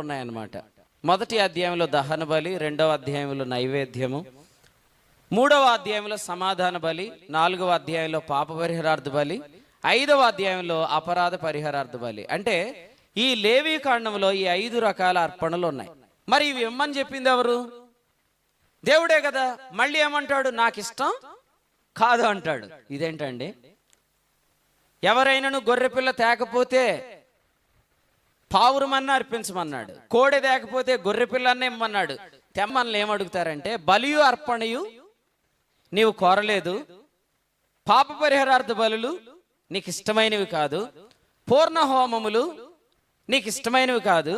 ఉన్నాయన్నమాట. మొదటి అధ్యాయంలో దహన బలి, రెండవ అధ్యాయంలో నైవేద్యము, మూడవ అధ్యాయంలో సమాధాన బలి, నాలుగవ అధ్యాయంలో పాప పరిహారార్థ బలి, ఐదవ అధ్యాయంలో అపరాధ పరిహారార్థ బలి. అంటే ఈ లేవీ కాండంలో ఈ 5 రకాల అర్పణలు ఉన్నాయి. మరి ఇవి ఇమ్మని చెప్పింది ఎవరు? దేవుడే కదా. మళ్ళీ ఏమంటాడు? నాకు ఇష్టం కాదు అంటాడు. ఇదేంటండి? ఎవరైనాను గొర్రెపిల్ల తేకపోతే పావురమన్నా అర్పించమన్నాడు, కోడె తేకపోతే గొర్రెపిల్లన్నే ఇమ్మన్నాడు. తెమ్మని ఏమడుగుతారంటే, బలియు అర్పణయు నీవు కోరలేదు, పాప పరిహారార్థ బలులు నీకు ఇష్టమైనవి కాదు, పూర్ణ హోమములు నీకు ఇష్టమైనవి కాదు,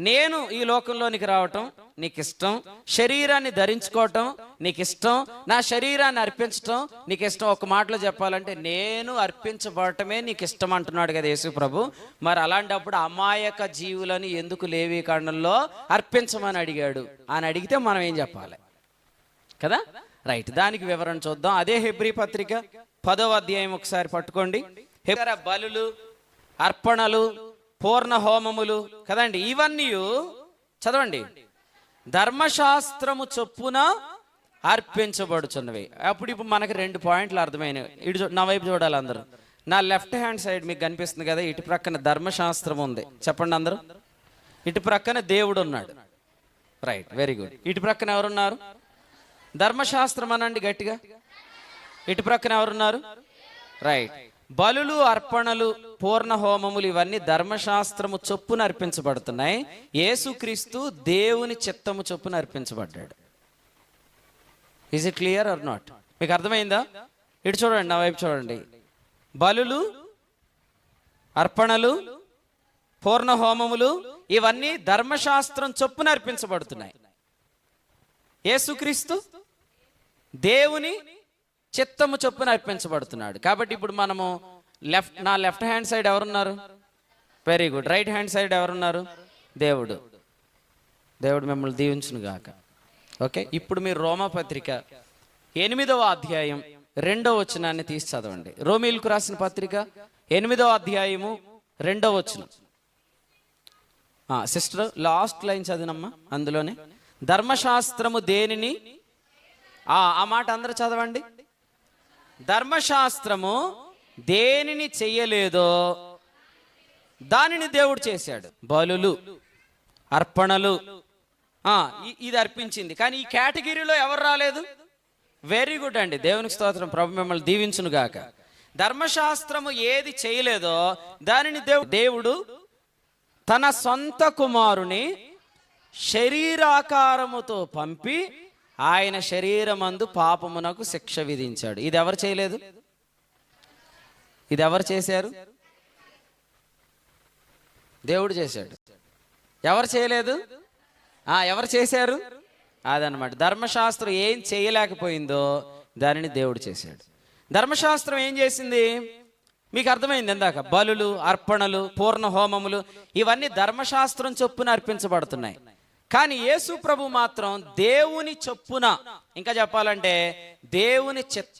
నేను ఈ లోకంలోనికి రావటం నీకు ఇష్టం, శరీరాన్ని ధరించుకోవటం నీకు ఇష్టం, నా శరీరాన్ని అర్పించటం నీకు ఇష్టం. ఒక మాటలో చెప్పాలంటే నేను అర్పించబడటమే నీకు ఇష్టం అంటున్నాడు కదా యేసు ప్రభు. మరి అలాంటప్పుడు అమాయక జీవులను ఎందుకు లేవీ కాండంలో అర్పించమని అడిగాడు అని అడిగితే మనం ఏం చెప్పాలి కదా? రైట్, దానికి వివరణ చూద్దాం. అదే హెబ్రీ పత్రిక 10వ అధ్యాయం ఒకసారి పట్టుకోండి. బలులు, అర్పణలు, పూర్ణ హోమములు కదండి, ఇవన్నీ చదవండి, ధర్మశాస్త్రము చొప్పున అర్పించబడుచున్నవి. ఇప్పుడు మనకి 2 పాయింట్లు అర్థమైనవి. ఇటు నా వైపు చూడాలి అందరూ. నా లెఫ్ట్ హ్యాండ్ సైడ్ మీకు కనిపిస్తుంది కదా, ఇటు ప్రక్కన ధర్మశాస్త్రం ఉంది. చెప్పండి అందరూ. ఇటు ప్రక్కన దేవుడు ఉన్నాడు. Right, very good. ఇటు ప్రక్కన ఎవరున్నారు? ధర్మశాస్త్రం అనండి గట్టిగా. ఇటు ప్రక్కన ఎవరున్నారు? రైట్. బలులు, అర్పణలు, పూర్ణ హోమములు ఇవన్నీ ధర్మశాస్త్రము చొప్పున అర్పించబడుతున్నాయి. యేసుక్రీస్తు దేవుని చిత్తము చొప్పున అర్పించబడ్డాడు. Is it clear or not? మీకు అర్థమైందా? ఇటు చూడండి, నా వైపు చూడండి. బలులు, అర్పణలు, పూర్ణ హోమములు ఇవన్నీ ధర్మశాస్త్రం చొప్పున అర్పించబడుతున్నాయి. యేసుక్రీస్తు దేవుని చిత్తము చొప్పున అర్పించబడుతున్నాడు. కాబట్టి ఇప్పుడు మనము నా లెఫ్ట్ హ్యాండ్ సైడ్ ఎవరున్నారు? Very good. Right hand side ఎవరున్నారు? దేవుడు. దేవుడు మిమ్మల్ని దీవించును గాక. ఓకే, ఇప్పుడు మీరు రోమాపత్రిక 8వ అధ్యాయం 2వ వచనాన్ని తీసి చదవండి. రోమీయులకు రాసిన పత్రిక 8వ అధ్యాయము 2వ వచనం. సిస్టర్ లాస్ట్ లైన్ చదివినమ్మా. అందులోనే ధర్మశాస్త్రము దేనిని, ఆ మాట అందరూ చదవండి. ధర్మశాస్త్రము దేనిని చెయ్యలేదో దానిని దేవుడు చేశాడు. బలులు, అర్పణలు ఇది అర్పించింది. కానీ ఈ కేటగిరీలో ఎవరు రాలేదు? వెరీ గుడ్ అండి, దేవునికి స్తోత్రం. ప్రభు మిమ్మల్ని దీవించును గాక. ధర్మశాస్త్రము ఏది చేయలేదో దానిని దేవుడు తన సొంత కుమారుని శరీరాకారముతో పంపి ఆయన శరీరమందు పాపమునకు శిక్ష విధించాడు. ఇది ఎవరు చేయలేదు? ఇది ఎవరు చేశారు? దేవుడు చేశాడు. ఎవరు చేయలేదు? ఎవరు చేశారు? అదనమాట. ధర్మశాస్త్రం ఏం చేయలేకపోయిందో దానిని దేవుడు చేశాడు. ధర్మశాస్త్రం ఏం చేసింది? మీకు అర్థమైంది ఇందాక. బలులు, అర్పణలు, పూర్ణ హోమములు ఇవన్నీ ధర్మశాస్త్రం చొప్పున అర్పించబడుతున్నాయి. కానీ యేసు ప్రభు మాత్రం దేవుని చొప్పున, ఇంకా చెప్పాలంటే దేవుని చిత్తం